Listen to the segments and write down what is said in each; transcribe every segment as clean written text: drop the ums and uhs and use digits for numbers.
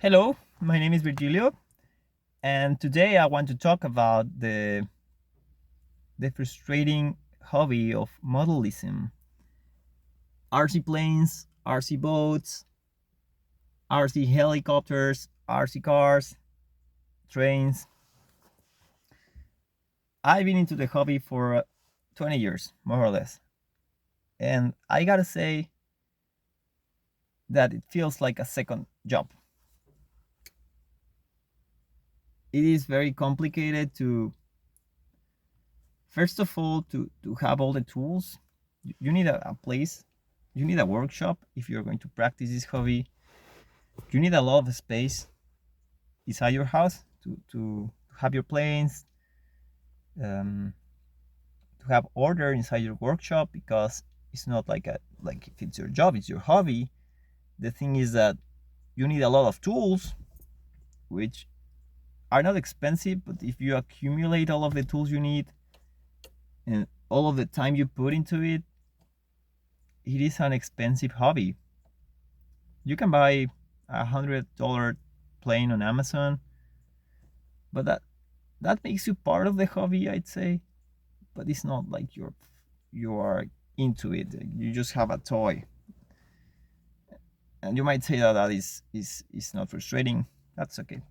Hello, my name is Virgilio, and today I want to talk about the frustrating hobby of modelism. RC planes, RC boats, RC helicopters, RC cars, trains. I've been into the hobby for 20 years, more or less. And I gotta say that it feels like a second job. It is very complicated to, first of all, to have all the tools. You need a place, you need a workshop if you're going to practice this hobby. You need a lot of space inside your house to have your planes, um, to have order inside your workshop, because it's not like if it's your job, it's your hobby. The thing is that you need a lot of tools, which are not expensive, but if you accumulate all of the tools you need and all of the time you put into it, it is an expensive hobby. You can buy $100 plane on Amazon, but that makes you part of the hobby, I'd say. But it's not like you are into it. You just have a toy, and you might say that that is not frustrating. That's okay.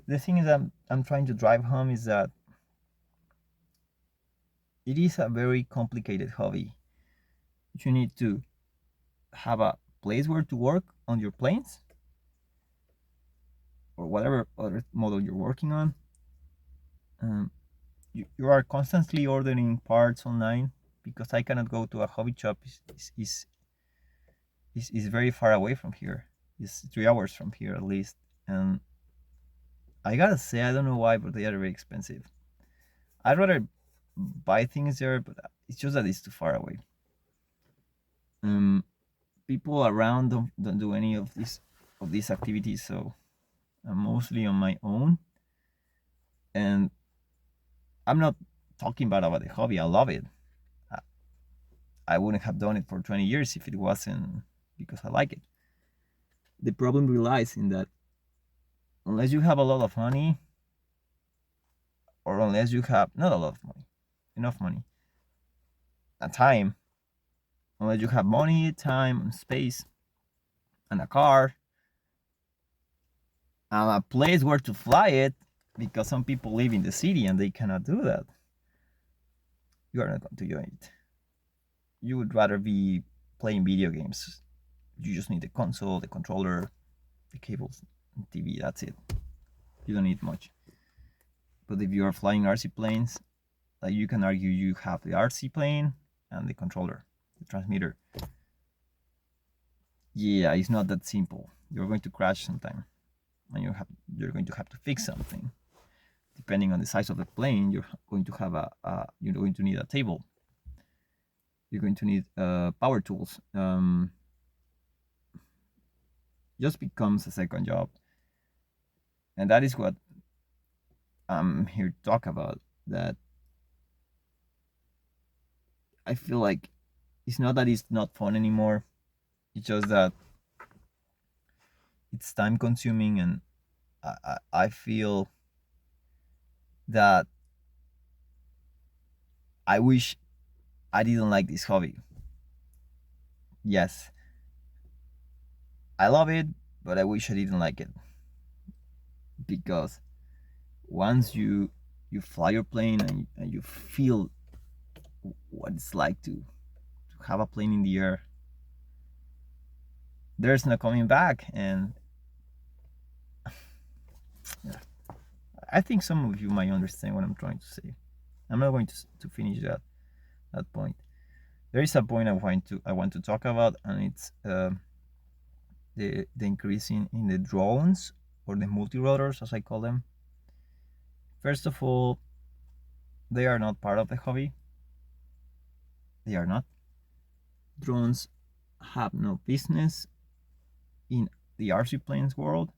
The thing is, I'm trying to drive home is that it is a very complicated hobby. You need to have a place where to work on your planes or whatever other model you're working on. Um, you are constantly ordering parts online, because I cannot go to a hobby shop. Is very far away from here. It's 3 hours from here at least, and I gotta say I don't know why, but they are very expensive. I'd rather buy things there, but it's just that it's too far away. Um, People around don't do any of these activities, so I'm mostly on my own, and I'm not talking bad about the hobby. I love it. I, I wouldn't have done it for 20 years if it wasn't because I like it. The problem relies in that unless you have a lot of money, or unless you have not a lot of money, enough money and time, unless you have money, time, and space, and a car, and a place where to fly it, because some people live in the city and they cannot do that, you are not going to enjoy it. You would rather be playing video games. You just need the console, the controller, the cables, and TV. That's it. You don't need much. But if you are flying RC planes, like, you can argue you have the RC plane and the controller, the transmitter. Yeah, it's not that simple. You're going to crash sometime, and you're going to have to fix something. Depending on the size of the plane, you're going to have you're going to need a table. You're going to need power tools. Just becomes a second job, and that is what I'm here to talk about. That I feel like it's not that it's not fun anymore. It's just that it's time consuming, and I feel that I wish I didn't like this hobby. Yes, I love it, but I wish I didn't like it, because once you fly your plane, and you feel what it's like to have a plane in the air, there's no coming back. And yeah, I think some of you might understand what I'm trying to say. I'm not going to finish that point. There is a point I want to talk about, and it's the increase in the drones, or the multi-rotors, as I call them. First of all, they are not part of the hobby. They are not. Drones have no business in the RC planes world,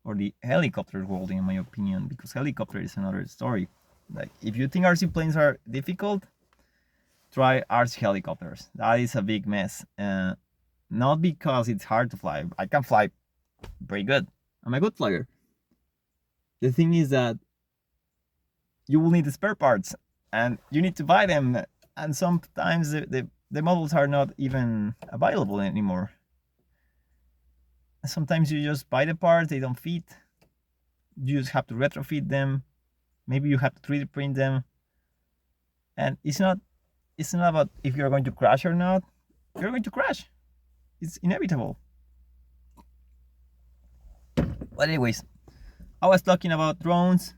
or the helicopter world, in my opinion, because helicopter is another story. Like, if you think RC planes are difficult, try RC helicopters. That is a big mess. Not because it's hard to fly. I can fly very good. I'm a good flyer. The thing is that you will need the spare parts, and you need to buy them. And sometimes the models are not even available anymore. Sometimes you just buy the parts, they don't fit. You just have to retrofit them. Maybe you have to 3D print them. And it's not about if you're going to crash or not. You're going to crash. It's inevitable. But anyways, I was talking about drones.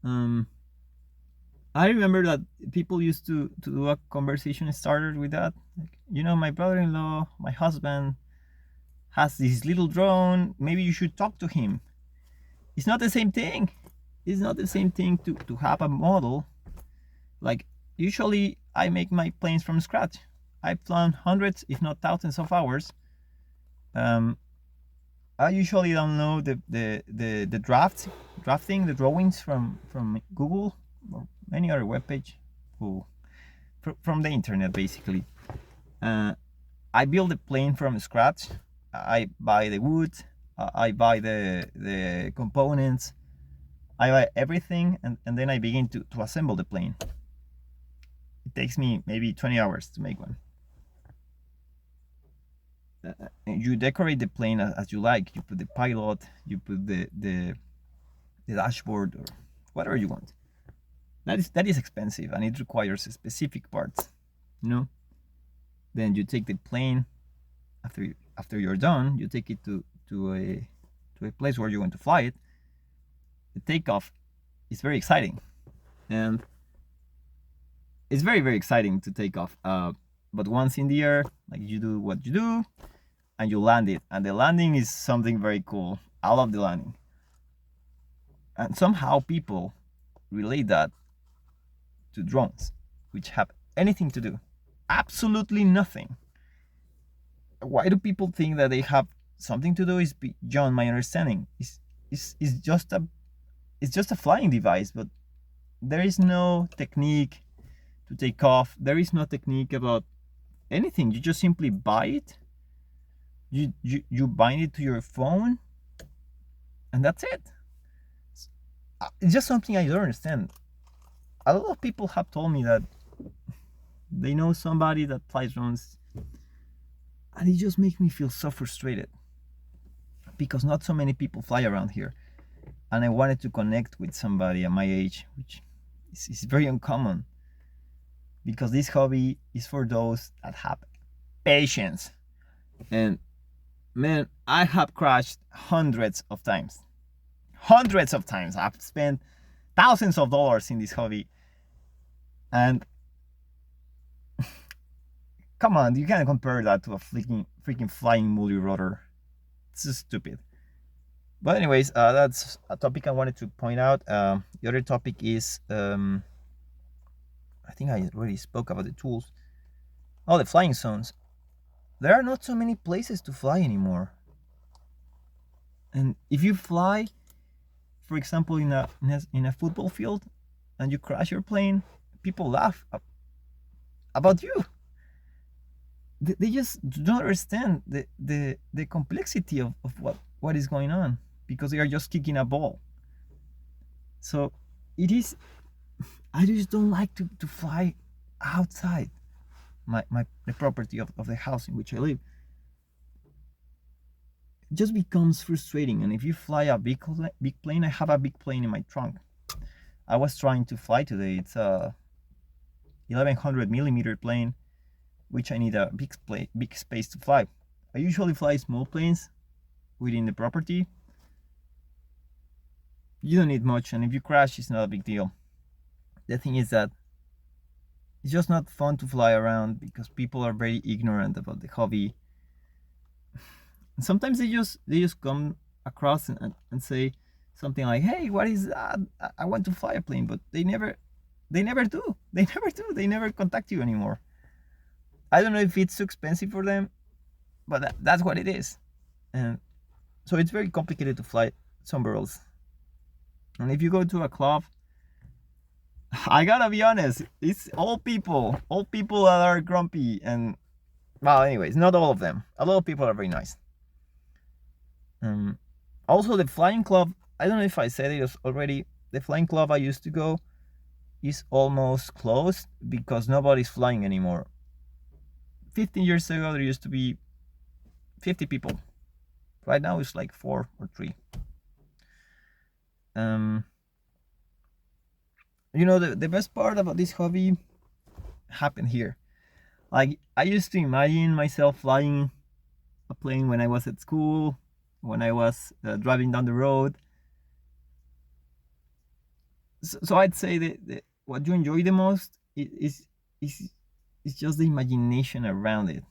I remember that people used to do a conversation started with that. Like, my brother-in-law, my husband has this little drone. Maybe you should talk to him. It's not the same thing. It's not the same thing to have a model. Like, usually I make my planes from scratch. I've flown hundreds, if not thousands of hours. I usually don't know the drafting, the drawings from Google or any other webpage, from the internet, basically. I build the plane from scratch. I buy the wood, I buy the components, I buy everything, and then I begin to assemble the plane. It takes me maybe 20 hours to make one. You decorate the plane as you like. You put the pilot, you put the dashboard, or whatever you want. That is expensive, and it requires specific parts. Then you take the plane. After you're done, you take it to a place where you're going to fly it. The takeoff is very exciting, and it's very, very exciting to take off. But once in the air, like, you do what you do, and you land it, and the landing is something very cool. I love the landing, and somehow people relate that to drones, which have anything to do, absolutely nothing. Why do people think that they have something to do? Is beyond my understanding. It's just a flying device, but there is no technique to take off. There is no technique about anything. You just simply buy it. You bind it to your phone, and that's it. It's just something I don't understand. A lot of people have told me that they know somebody that flies drones, and it just makes me feel so frustrated, because not so many people fly around here, and I wanted to connect with somebody at my age, which is very uncommon, because this hobby is for those that have patience. And man, I have crashed hundreds of times. I've spent thousands of dollars in this hobby, and come on, you can't compare that to a freaking flying multi-rotor. It's just stupid. But anyways, that's a topic I wanted to point out. The other topic is, I think I already spoke about the tools. Oh, the flying zones. There are not so many places to fly anymore. And if you fly, for example, in a football field, and you crash your plane, people laugh about you. They just don't understand the complexity of what is going on, because they are just kicking a ball. So it is. I just don't like to fly outside the property of the house in which I live. It just becomes frustrating. And if you fly a big plane, I have a big plane in my trunk. I was trying to fly today. It's a 1100 millimeter plane, which I need a big space to fly. I usually fly small planes within the property. You don't need much, and if you crash, it's not a big deal. The thing is that it's just not fun to fly around, because people are very ignorant about the hobby. And sometimes they just come across and say something like, "Hey, what is that? I want to fly a plane," but they never do. They never contact you anymore. I don't know if it's too expensive for them, but that's what it is. And so it's very complicated to fly somewhere else. And if you go to a club, I gotta be honest, it's all people that are grumpy. And well, anyways, not all of them. A lot of people are very nice. Um, Also, the flying club. I don't know if I said it already. The flying club I used to go is almost closed because nobody's flying anymore. 15 years ago, there used to be 50 people. Right now, it's like 4 or 3. Um, the best part about this hobby happened here. Like, I used to imagine myself flying a plane when I was at school, when I was driving down the road. So I'd say that what you enjoy the most is is just the imagination around it.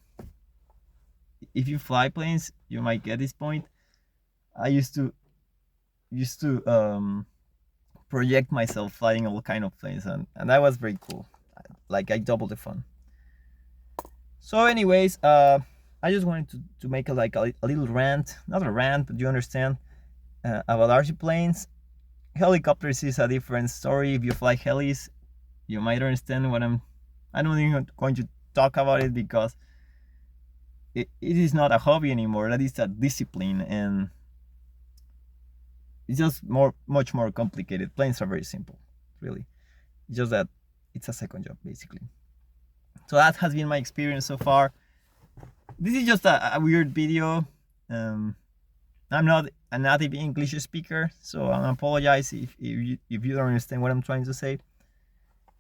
If you fly planes, you might get this point. I used to project myself flying all kind of planes, and that was very cool. Like, I doubled the fun. So, anyways, I just wanted to make a little rant, not a rant, but you understand, about RC planes. Helicopters is a different story. If you fly helis, you might understand what I don't even going to talk about it because it is not a hobby anymore. That is a discipline, and it's just much more complicated. Planes are very simple, really. It's just that it's a second job, basically. So that has been my experience so far. This is just a weird video. Um, I'm not a native English speaker, so I apologize if you don't understand what I'm trying to say.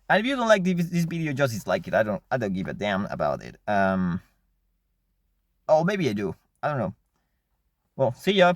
And if you don't like this video, just dislike it. I don't give a damn about it. Oh, maybe I do. I don't know. Well, see ya.